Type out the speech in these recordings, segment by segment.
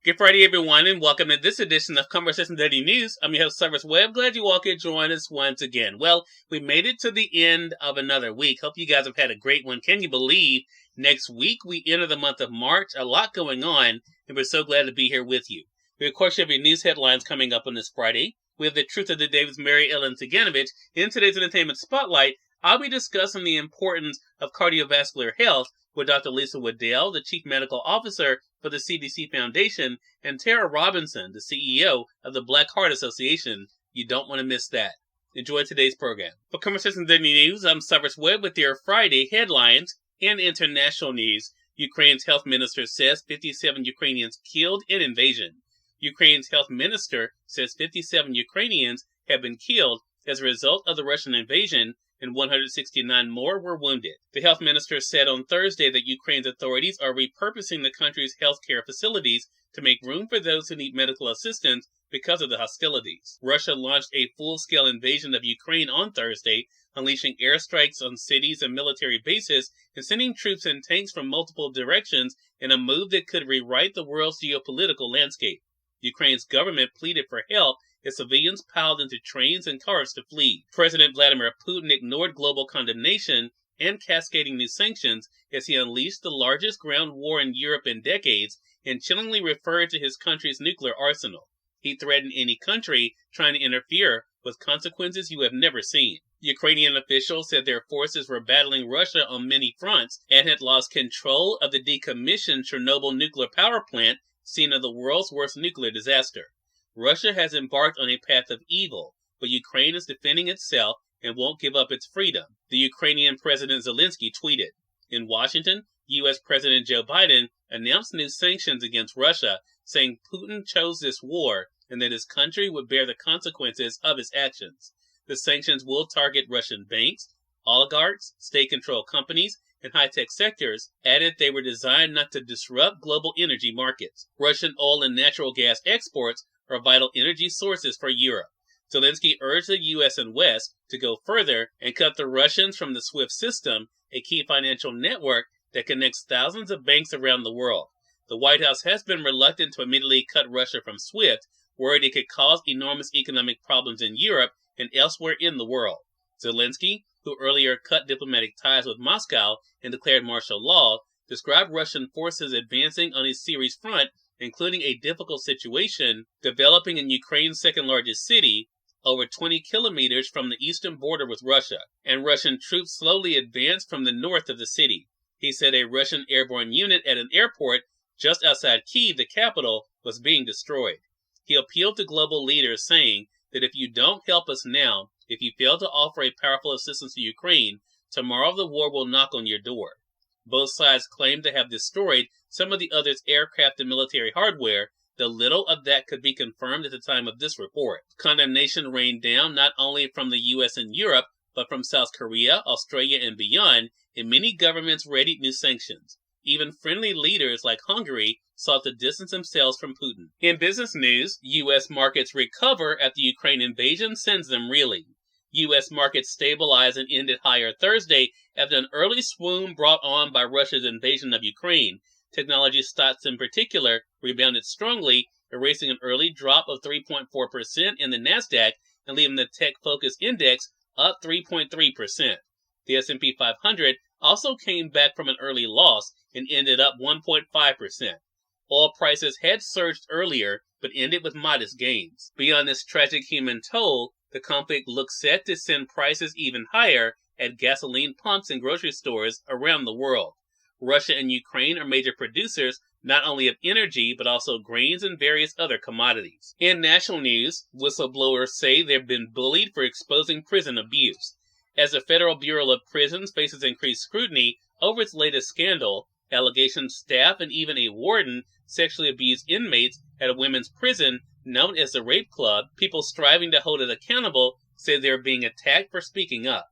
Good Friday, everyone, and welcome to this edition of Conversation Daily News. I'm your host, Cyrus Webb. Glad you all could join us once again. Well, we made it to the end of another week. Hope you guys have had a great one. Can you believe next week we enter the month of March? A lot going on, and we're so glad to be here with you. We, of course, have your news headlines coming up on this Friday. We have the Truth of the Day with Mary Ellen Ciganovich. In today's Entertainment Spotlight, I'll be discussing the importance of cardiovascular health with Dr. Lisa Waddell, the Chief Medical Officer for the CDC Foundation, and Tara Robinson, the CEO of the Black Heart Association. You don't want to miss that. Enjoy today's program. For Conversation Daily News, I'm Cyrus Webb with your Friday headlines. In international news, Ukraine's health minister says 57 Ukrainians killed in invasion. Ukraine's health minister says 57 Ukrainians have been killed as a result of the Russian invasion, and 169 more were wounded. The health minister said on Thursday that Ukraine's authorities are repurposing the country's healthcare facilities to make room for those who need medical assistance because of the hostilities. Russia launched a full-scale invasion of Ukraine on Thursday, unleashing airstrikes on cities and military bases and sending troops and tanks from multiple directions in a move that could rewrite the world's geopolitical landscape. Ukraine's government pleaded for help as civilians piled into trains and cars to flee. President Vladimir Putin ignored global condemnation and cascading new sanctions as he unleashed the largest ground war in Europe in decades and chillingly referred to his country's nuclear arsenal. He threatened any country trying to interfere with consequences you have never seen. Ukrainian officials said their forces were battling Russia on many fronts and had lost control of the decommissioned Chernobyl nuclear power plant, scene of the world's worst nuclear disaster. Russia has embarked on a path of evil, but Ukraine is defending itself and won't give up its freedom, the Ukrainian President Zelensky tweeted. In Washington, U.S. President Joe Biden announced new sanctions against Russia, saying Putin chose this war and that his country would bear the consequences of his actions. The sanctions will target Russian banks, oligarchs, state-controlled companies, and high-tech sectors, added they were designed not to disrupt global energy markets. Russian oil and natural gas exports are vital energy sources for Europe. Zelensky urged the U.S. and West to go further and cut the Russians from the SWIFT system, a key financial network that connects thousands of banks around the world. The White House has been reluctant to immediately cut Russia from SWIFT, worried it could cause enormous economic problems in Europe and elsewhere in the world. Zelensky, who earlier cut diplomatic ties with Moscow and declared martial law, described Russian forces advancing on a Syrian front, including a difficult situation developing in Ukraine's second-largest city, over 20 kilometers from the eastern border with Russia, and Russian troops slowly advanced from the north of the city. He said a Russian airborne unit at an airport just outside Kyiv, the capital, was being destroyed. He appealed to global leaders, saying that if you don't help us now, if you fail to offer a powerful assistance to Ukraine, tomorrow the war will knock on your door. Both sides claim to have destroyed some of the other's aircraft and military hardware, though little of that could be confirmed at the time of this report. Condemnation rained down not only from the U.S. and Europe, but from South Korea, Australia, and beyond, and many governments readied new sanctions. Even friendly leaders like Hungary sought to distance themselves from Putin. In business news, U.S. markets recover after the Ukraine invasion sends them reeling. U.S. markets stabilized and ended higher Thursday after an early swoon brought on by Russia's invasion of Ukraine. Technology stocks in particular rebounded strongly, erasing an early drop of 3.4% in the Nasdaq and leaving the tech-focused index up 3.3%. The S&P 500 also came back from an early loss and ended up 1.5%. Oil prices had surged earlier, but ended with modest gains. Beyond this tragic human toll, the conflict looks set to send prices even higher at gasoline pumps and grocery stores around the world. Russia and Ukraine are major producers not only of energy, but also grains and various other commodities. In national news, whistleblowers say they've been bullied for exposing prison abuse. As the Federal Bureau of Prisons faces increased scrutiny over its latest scandal, allegations staff and even a warden sexually abused inmates at a women's prison known as the Rape Club, people striving to hold it accountable say they're being attacked for speaking up.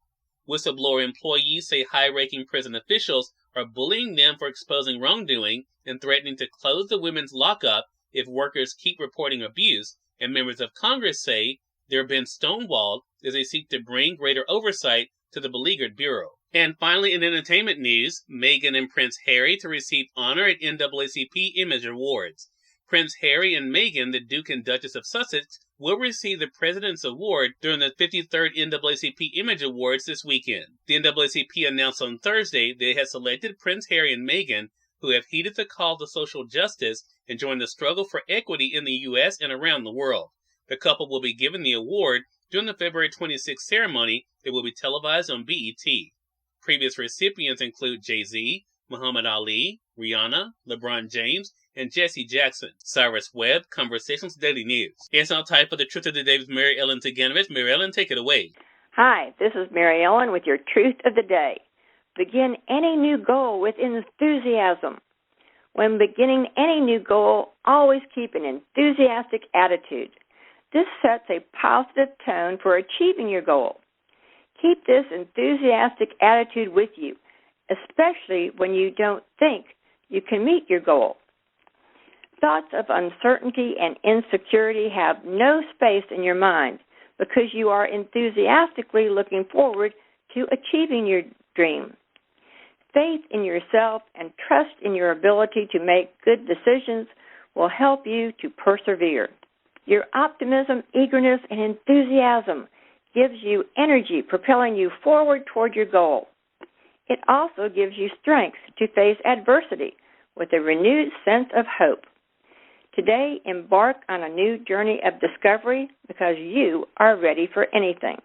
Whistleblower employees say high-ranking prison officials are bullying them for exposing wrongdoing and threatening to close the women's lockup if workers keep reporting abuse, and members of Congress say they're being stonewalled as they seek to bring greater oversight to the beleaguered bureau. And finally, in entertainment news, Meghan and Prince Harry to receive honor at NAACP Image Awards. Prince Harry and Meghan, the Duke and Duchess of Sussex, will receive the President's Award during the 53rd NAACP Image Awards this weekend. The NAACP announced on Thursday they had selected Prince Harry and Meghan, who have heeded the call to social justice and joined the struggle for equity in the U.S. and around the world. The couple will be given the award during the February 26th ceremony that will be televised on BET. Previous recipients include Jay-Z, Muhammad Ali, Rihanna, LeBron James, and Jesse Jackson. Cyrus Webb, Conversations Daily News. It's now time for the Truth of the Day with Mary Ellen Ciganovich. Mary Ellen, take it away. Hi, this is Mary Ellen with your Truth of the Day. Begin any new goal with enthusiasm. When beginning any new goal, always keep an enthusiastic attitude. This sets a positive tone for achieving your goal. Keep this enthusiastic attitude with you, especially when you don't think you can meet your goal. Thoughts of uncertainty and insecurity have no space in your mind because you are enthusiastically looking forward to achieving your dream. Faith in yourself and trust in your ability to make good decisions will help you to persevere. Your optimism, eagerness, and enthusiasm gives you energy, propelling you forward toward your goal. It also gives you strength to face adversity with a renewed sense of hope. Today, embark on a new journey of discovery because you are ready for anything.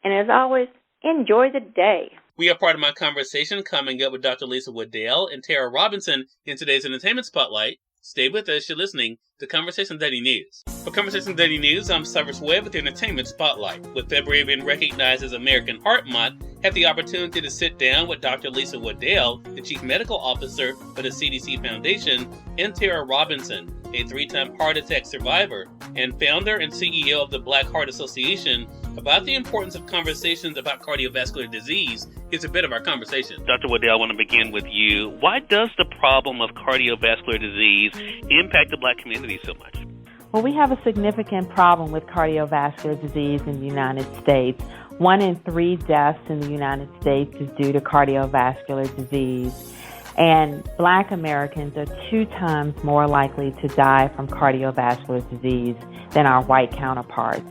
And as always, enjoy the day. We have part of my conversation coming up with Dr. Lisa Waddell and Tara Robinson in today's Entertainment Spotlight. Stay with us. You're listening to Conversation Daily News. For Conversation Daily News, I'm Cyrus Webb with the Entertainment Spotlight. With February being recognized as American Heart Month, I had the opportunity to sit down with Dr. Lisa Waddell, the Chief Medical Officer for the CDC Foundation, and Tara Robinson, a 3-time heart attack survivor and founder and CEO of the Black Heart Association, about the importance of conversations about cardiovascular disease. It's a bit of our conversation. Dr. Waddell, I want to begin with you. Why does the problem of cardiovascular disease impact the Black community so much? Well, we have a significant problem with cardiovascular disease in the United States. 1 in 3 deaths in the United States is due to cardiovascular disease. And Black Americans are 2 times more likely to die from cardiovascular disease than our white counterparts.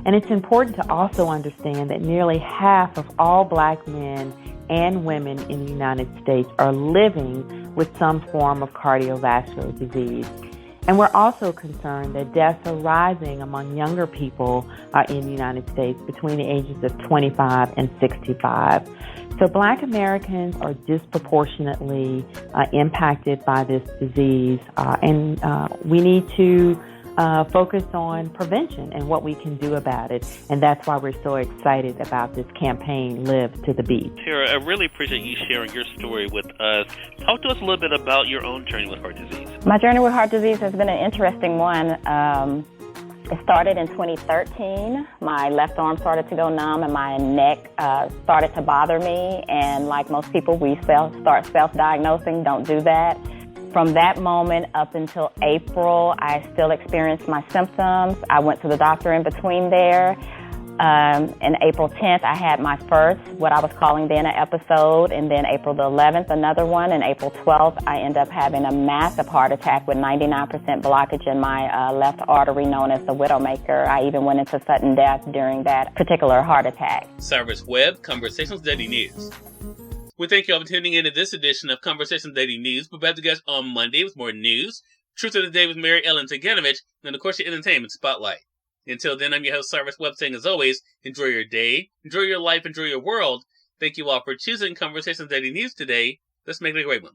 And it's important to also understand that nearly half of all Black men and women in the United States are living with some form of cardiovascular disease. And we're also concerned that deaths are rising among younger people in the United States between the ages of 25 and 65. So Black Americans are disproportionately impacted by this disease, and we need to focus on prevention and what we can do about it. And that's why we're so excited about this campaign, Live to the Beat. Tara, I really appreciate you sharing your story with us. Talk to us a little bit about your own journey with heart disease. My journey with heart disease has been an interesting one. It started in 2013. My left arm started to go numb and my neck started to bother me. And like most people, we start self-diagnosing. Don't do that. From that moment up until April, I still experienced my symptoms. I went to the doctor in between there. And April 10th, I had my first, what I was calling then an episode, and then April the 11th, another one, and April 12th, I ended up having a massive heart attack with 99% blockage in my left artery known as the Widowmaker. I even went into sudden death during that particular heart attack. Cyrus Webb, Conversations Daily News. We thank you all for tuning in to this edition of Conversations Daily News. We'll be back to you guys on Monday with more news. Truth of the Day with Mary Ellen Ciganovich, and of course your Entertainment Spotlight. Until then, I'm your host, Cyrus Webb, saying as always, enjoy your day, enjoy your life, enjoy your world. Thank you all for choosing Conversations Daily News today. Let's make it a great one.